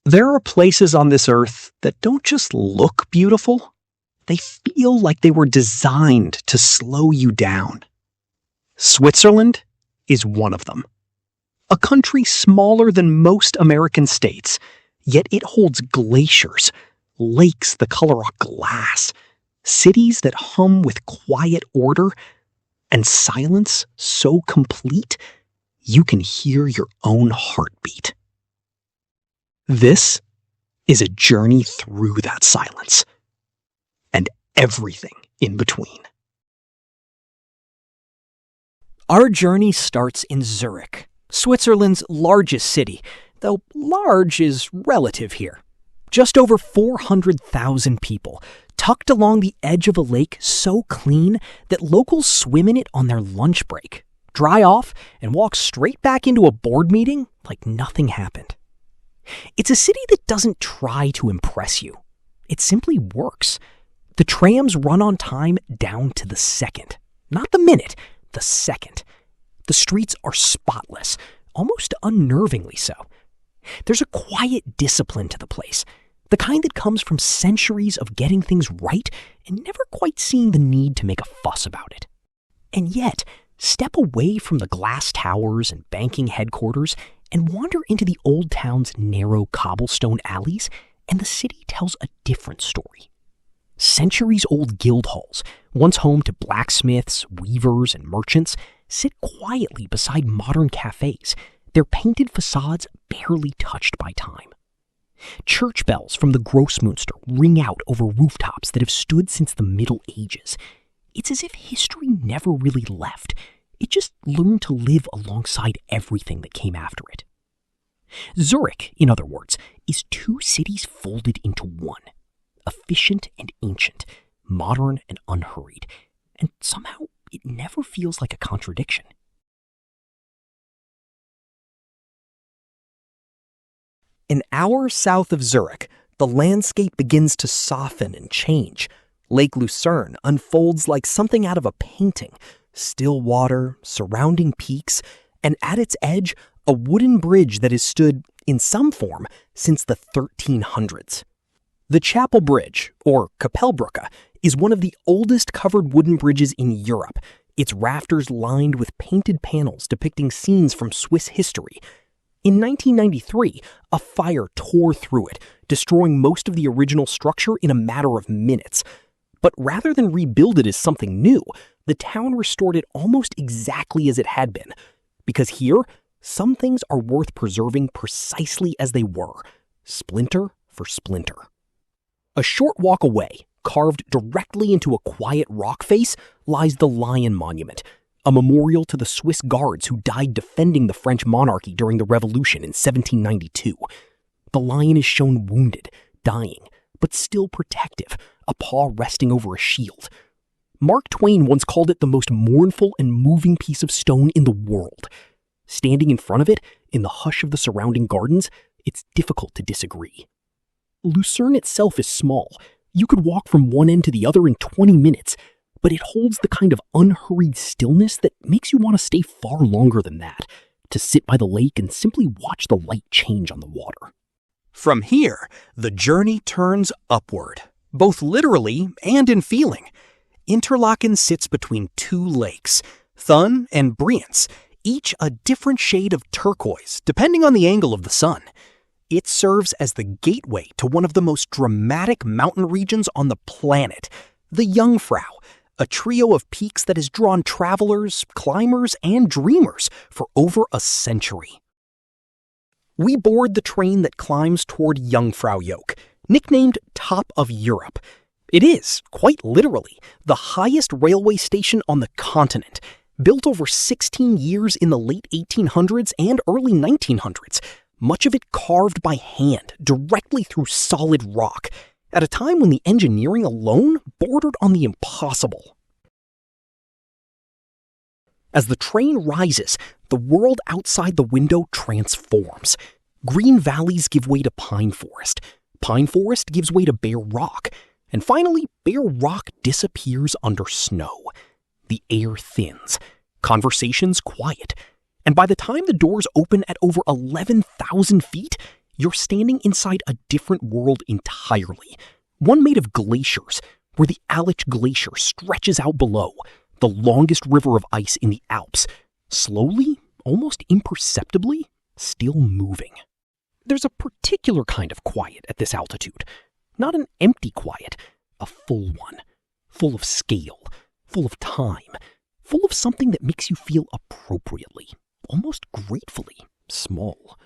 There are places on this earth that don't just look beautiful, they feel like they were designed to slow you down. Switzerland is one of them. A country smaller than most American states, yet it holds glaciers, lakes the color of glass, cities that hum with quiet order, and silence so complete you can hear your own heartbeat. This is a journey through that silence, and everything in between. Our journey starts in Zurich, Switzerland's largest city, though large is relative here. Just over 400,000 people, tucked along the edge of a lake so clean that locals swim in it on their lunch break, dry off, and walk straight back into a board meeting like nothing happened. It's a city that doesn't try to impress you. It simply works. The trams run on time down to the second. Not the minute, the second. The streets are spotless, almost unnervingly so. There's a quiet discipline to the place, the kind that comes from centuries of getting things right and never quite seeing the need to make a fuss about it. And yet, step away from the glass towers and banking headquarters and wander into the old town's narrow cobblestone alleys, and the city tells a different story. Centuries-old guild halls, once home to blacksmiths, weavers, and merchants, sit quietly beside modern cafes, their painted facades barely touched by time. Church bells from the Grossmünster ring out over rooftops that have stood since the Middle Ages. It's as if history never really left. It just learned to live alongside everything that came after it. Zurich, in other words, is two cities folded into one. Efficient and ancient, modern and unhurried, and somehow it never feels like a contradiction. An hour south of Zurich, the landscape begins to soften and change. Lake Lucerne unfolds like something out of a painting. Still water, surrounding peaks, and at its edge, a wooden bridge that has stood, in some form, since the 1300s. The Chapel Bridge, or Kapellbrücke, is one of the oldest covered wooden bridges in Europe, its rafters lined with painted panels depicting scenes from Swiss history. In 1993, a fire tore through it, destroying most of the original structure in a matter of minutes. But rather than rebuild it as something new, the town restored it almost exactly as it had been. Because here, some things are worth preserving precisely as they were, splinter for splinter. A short walk away, carved directly into a quiet rock face, lies the Lion Monument, a memorial to the Swiss guards who died defending the French monarchy during the Revolution in 1792. The lion is shown wounded, dying, but still protective, a paw resting over a shield. Mark Twain once called it the most mournful and moving piece of stone in the world. Standing in front of it, in the hush of the surrounding gardens, it's difficult to disagree. Lucerne itself is small. You could walk from one end to the other in 20 minutes, but it holds the kind of unhurried stillness that makes you want to stay far longer than that, to sit by the lake and simply watch the light change on the water. From here, the journey turns upward, both literally and in feeling. Interlaken sits between two lakes, Thun and Brienz, each a different shade of turquoise, depending on the angle of the sun. It serves as the gateway to one of the most dramatic mountain regions on the planet, the Jungfrau, a trio of peaks that has drawn travelers, climbers, and dreamers for over a century. We board the train that climbs toward Jungfraujoch, nicknamed Top of Europe. It is, quite literally, the highest railway station on the continent, built over 16 years in the late 1800s and early 1900s, much of it carved by hand directly through solid rock, at a time when the engineering alone bordered on the impossible. As the train rises, the world outside the window transforms. Green valleys give way to pine forest. Pine forest gives way to bare rock. And finally, bare rock disappears under snow. The air thins. Conversations quiet. And by the time the doors open at over 11,000 feet, You're standing inside a different world entirely, one made of glaciers, where the Alps Glacier stretches out below, the longest river of ice in the Alps, slowly, almost imperceptibly, still moving. There's a particular kind of quiet at this altitude, not an empty quiet, a full one, full of scale, full of time, full of something that makes you feel appropriately, almost gratefully small.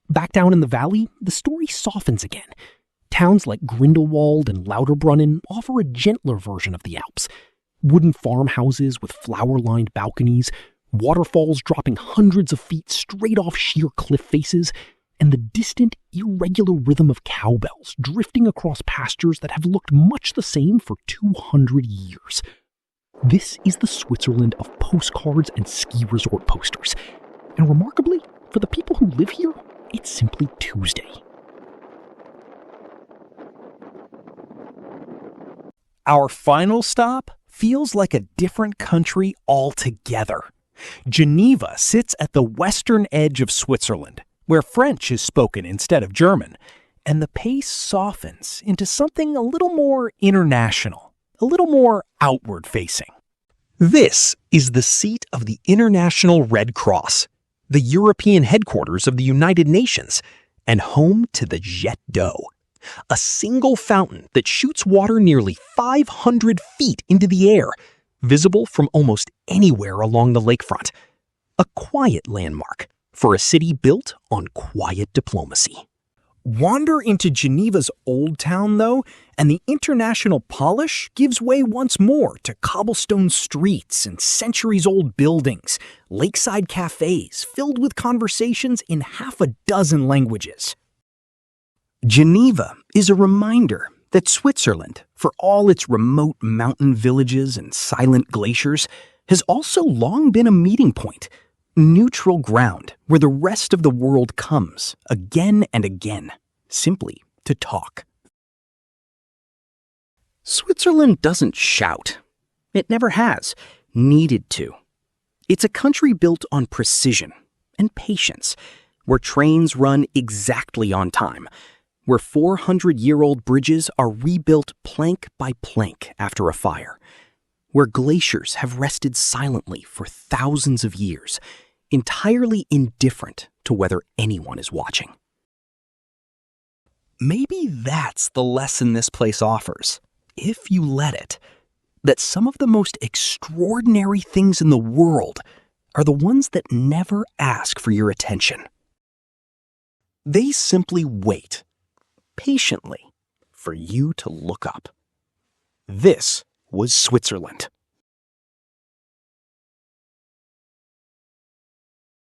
Back down in the valley, the story softens again. Towns like Grindelwald and Lauterbrunnen offer a gentler version of the Alps. Wooden farmhouses with flower-lined balconies, waterfalls dropping hundreds of feet straight off sheer cliff faces, and the distant, irregular rhythm of cowbells drifting across pastures that have looked much the same for 200 years. This is the Switzerland of postcards and ski resort posters. And remarkably, for the people who live here, it's simply Tuesday. Our final stop feels like a different country altogether. Geneva sits at the western edge of Switzerland, where French is spoken instead of German, and the pace softens into something a little more international, a little more outward-facing. This is the seat of the International Red Cross, the European headquarters of the United Nations, and home to the Jet d'eau, a single fountain that shoots water nearly 500 feet into the air, visible from almost anywhere along the lakefront. A quiet landmark for a city built on quiet diplomacy. Wander into Geneva's Old Town, though, and the international polish gives way once more to cobblestone streets and centuries-old buildings, lakeside cafes filled with conversations in half a dozen languages. Geneva is a reminder that Switzerland, for all its remote mountain villages and silent glaciers, has also long been a meeting point, neutral ground where the rest of the world comes again and again, simply to talk. Switzerland doesn't shout. It never has, needed to. It's a country built on precision and patience, where trains run exactly on time, where 400-year-old bridges are rebuilt plank by plank after a fire, where glaciers have rested silently for thousands of years, entirely indifferent to whether anyone is watching. Maybe that's the lesson this place offers, if you let it, that some of the most extraordinary things in the world are the ones that never ask for your attention. They simply wait, patiently, for you to look up. This was Switzerland.